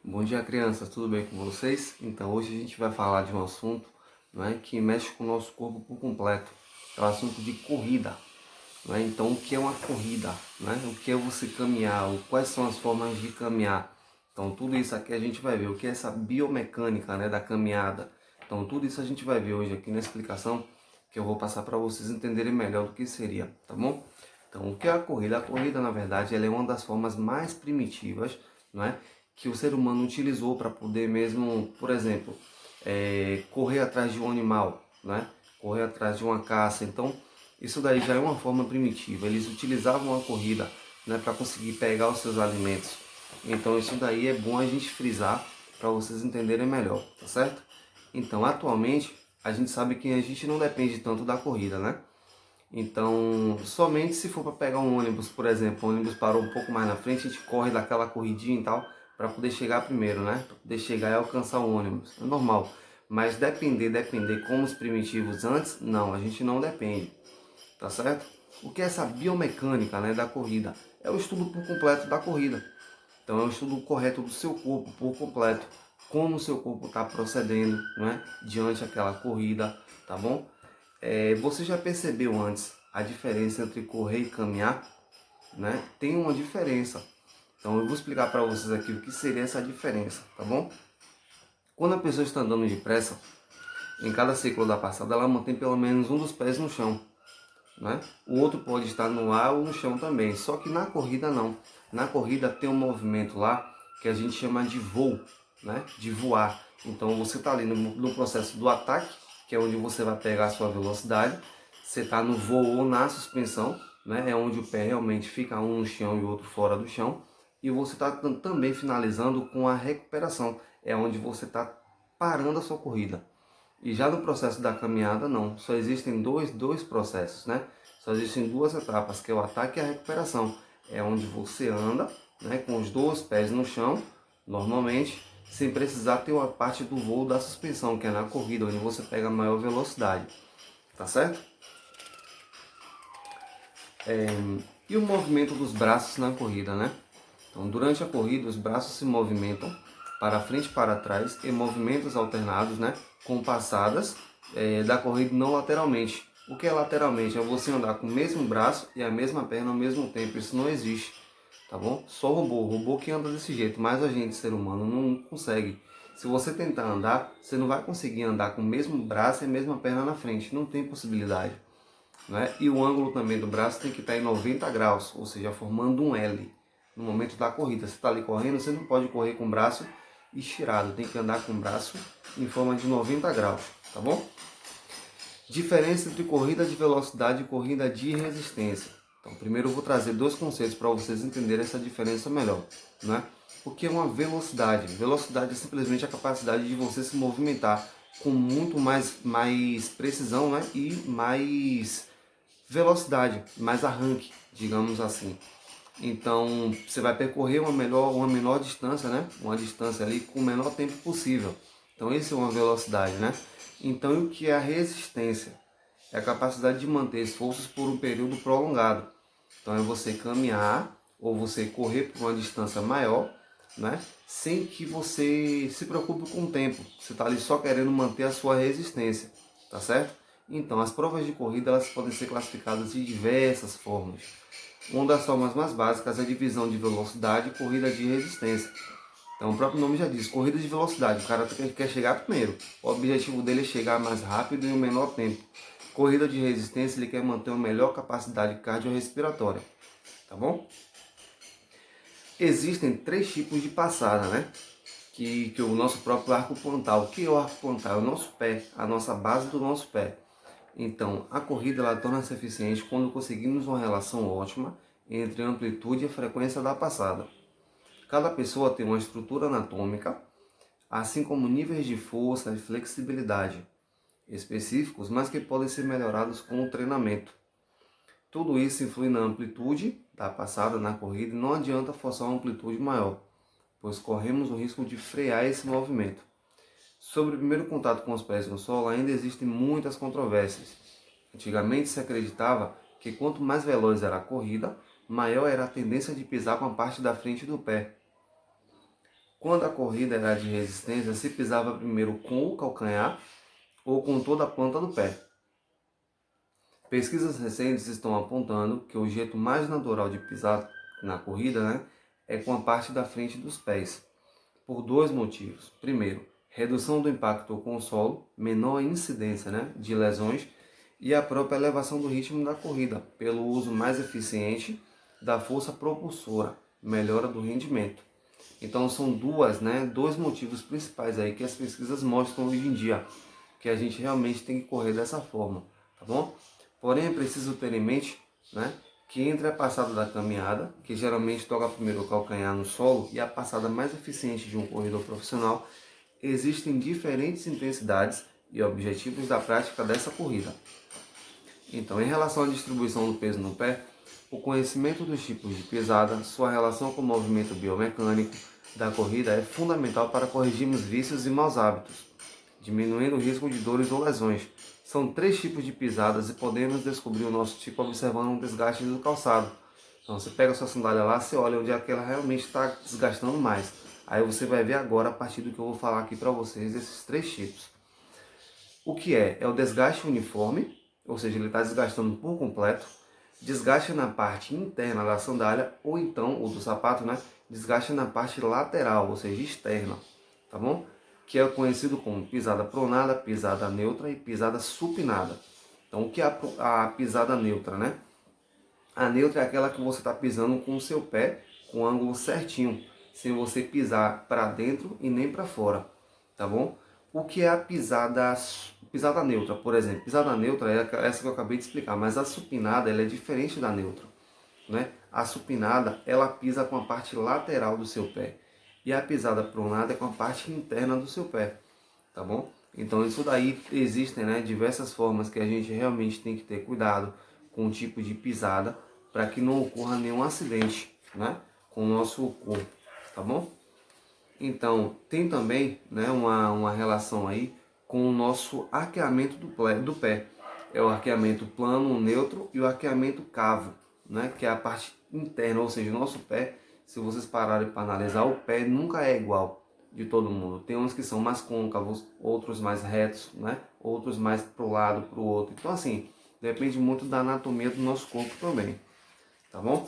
Bom dia, crianças, tudo bem com vocês? Então, hoje a gente vai falar de um assunto, não é, que mexe com o nosso corpo por completo. É o assunto de corrida. Não é? Então, o que é uma corrida? Não é? O que é você caminhar? Quais são as formas de caminhar? Então, tudo isso aqui a gente vai ver. O que é essa biomecânica, né, da caminhada? Então, tudo isso a gente vai ver hoje aqui na explicação que eu vou passar para vocês entenderem melhor do que seria, tá bom? Então, o que é a corrida? A corrida, na verdade, ela é uma das formas mais primitivas, não é, que o ser humano utilizou para poder mesmo, por exemplo, correr atrás de um animal, né? Correr atrás de uma caça. Então, isso daí já é uma forma primitiva. Eles utilizavam a corrida, né, para conseguir pegar os seus alimentos. Então, isso daí é bom a gente frisar para vocês entenderem melhor, tá certo? Então, atualmente, a gente sabe que a gente não depende tanto da corrida, né? Então, somente se for para pegar um ônibus, por exemplo, o ônibus parou um pouco mais na frente, a gente corre daquela corridinha e tal, para poder chegar primeiro, né? Para poder chegar e alcançar o ônibus. É normal. Mas depender como os primitivos antes, não, a gente não depende, tá certo? O que é essa biomecânica, né, da corrida? É o estudo por completo da corrida. Então, é o estudo correto do seu corpo por completo. Como o seu corpo está procedendo, não é? Diante daquela corrida, tá bom? Você já percebeu antes a diferença entre correr e caminhar? Né? Tem uma diferença. Então eu vou explicar para vocês aqui o que seria essa diferença, tá bom? Quando a pessoa está andando depressa, em cada ciclo da passada ela mantém pelo menos um dos pés no chão, né? O outro pode estar no ar ou no chão também, só que na corrida não. Na corrida tem um movimento lá que a gente chama de voo, né? De voar. Então você está ali no processo do ataque, que é onde você vai pegar a sua velocidade. Você está no voo ou na suspensão, né? É onde o pé realmente fica um no chão e o outro fora do chão. E você está também finalizando com a recuperação, é onde você está parando a sua corrida. E já no processo da caminhada, não. Só existem dois processos, né? Só existem duas etapas, que é o ataque e a recuperação. É onde você anda, né, com os dois pés no chão, normalmente, sem precisar ter uma parte do voo da suspensão, que é na corrida, onde você pega a maior velocidade. Tá certo? E o movimento dos braços na corrida, né? Então, durante a corrida, os braços se movimentam para frente e para trás em movimentos alternados, né? Com passadas da corrida não lateralmente. O que é lateralmente? É você andar com o mesmo braço e a mesma perna ao mesmo tempo. Isso não existe, tá bom? Só o robô que anda desse jeito, mas a gente, ser humano, não consegue. Se você tentar andar, você não vai conseguir andar com o mesmo braço e a mesma perna na frente. Não tem possibilidade. Né? E o ângulo também do braço tem que estar em 90 graus, ou seja, formando um L no momento da corrida. Você está ali correndo, você não pode correr com o braço estirado, tem que andar com o braço em forma de 90 graus, tá bom? Diferença entre corrida de velocidade e corrida de resistência. Então, primeiro eu vou trazer dois conceitos para vocês entenderem essa diferença melhor, né? O que é uma velocidade? Velocidade é simplesmente a capacidade de você se movimentar com muito mais precisão, né? E mais velocidade, mais arranque, digamos assim. Então, você vai percorrer uma menor distância, né? Uma distância ali com o menor tempo possível. Então, isso é uma velocidade, né? Então, o que é a resistência? É a capacidade de manter esforços por um período prolongado. Então, é você caminhar ou você correr por uma distância maior, né? Sem que você se preocupe com o tempo. Você está ali só querendo manter a sua resistência, tá certo? Então, as provas de corrida elas podem ser classificadas de diversas formas. Uma das formas mais básicas é a divisão de velocidade e corrida de resistência. Então, o próprio nome já diz, corrida de velocidade. O cara quer chegar primeiro. O objetivo dele é chegar mais rápido em um menor tempo. Corrida de resistência, ele quer manter uma melhor capacidade cardiorrespiratória. Tá bom? Existem três tipos de passada, né? Que o nosso próprio arco plantar. O que é o arco plantar? É o nosso pé, a nossa base do nosso pé. Então, a corrida ela torna-se eficiente quando conseguimos uma relação ótima entre a amplitude e a frequência da passada. Cada pessoa tem uma estrutura anatômica, assim como níveis de força e flexibilidade específicos, mas que podem ser melhorados com o treinamento. Tudo isso influi na amplitude da passada na corrida e não adianta forçar uma amplitude maior, pois corremos o risco de frear esse movimento. Sobre o primeiro contato com os pés no solo, ainda existem muitas controvérsias. Antigamente se acreditava que quanto mais veloz era a corrida, maior era a tendência de pisar com a parte da frente do pé. quando a corrida era de resistência, se pisava primeiro com o calcanhar ou com toda a planta do pé. Pesquisas recentes estão apontando que o jeito mais natural de pisar na corrida, né, é com a parte da frente dos pés, por dois motivos. Primeiro, redução do impacto com o solo, menor incidência, né, de lesões, e a própria elevação do ritmo da corrida, pelo uso mais eficiente da força propulsora, melhora do rendimento. Então são dois motivos principais aí que as pesquisas mostram hoje em dia, que a gente realmente tem que correr dessa forma, tá bom? Porém é preciso ter em mente, né, que entre a passada da caminhada, que geralmente toca primeiro o calcanhar no solo, e a passada mais eficiente de um corredor profissional, existem diferentes intensidades e objetivos da prática dessa corrida. Então, em relação à distribuição do peso no pé, o conhecimento dos tipos de pisada, sua relação com o movimento biomecânico da corrida é fundamental para corrigirmos vícios e maus hábitos, diminuindo o risco de dores ou lesões. São 3 tipos de pisadas e podemos descobrir o nosso tipo observando um desgaste do calçado. Então você pega a sua sandália lá, você olha onde é que ela realmente está desgastando mais. Aí você vai ver agora, a partir do que eu vou falar aqui para vocês, esses 3 tipos. O que é? É o desgaste uniforme, ou seja, ele está desgastando por completo. Desgaste na parte interna da sandália, ou então, ou do sapato, né? Desgaste na parte lateral, ou seja, externa, tá bom? Que é conhecido como pisada pronada, pisada neutra e pisada supinada. Então, o que é a pisada neutra, né? A neutra é aquela que você está pisando com o seu pé com o ângulo certinho, sem você pisar para dentro e nem para fora, tá bom? O que é a pisada neutra, por exemplo? Pisada neutra é essa que eu acabei de explicar, mas a supinada ela é diferente da neutra, né? A supinada ela pisa com a parte lateral do seu pé e a pisada pronada é com a parte interna do seu pé, tá bom? Então isso daí existem, né, diversas formas que a gente realmente tem que ter cuidado com o tipo de pisada para que não ocorra nenhum acidente, né, com o nosso corpo, tá bom? Então tem também, né, uma relação aí com o nosso arqueamento do pé. É o arqueamento plano, neutro e o arqueamento cavo, né, que é a parte interna, ou seja, o nosso pé, se vocês pararem para analisar, o pé nunca é igual de todo mundo. Tem uns que são mais côncavos, outros mais retos, né? Outros mais para o lado, para o outro. Então assim, depende muito da anatomia do nosso corpo também, tá bom?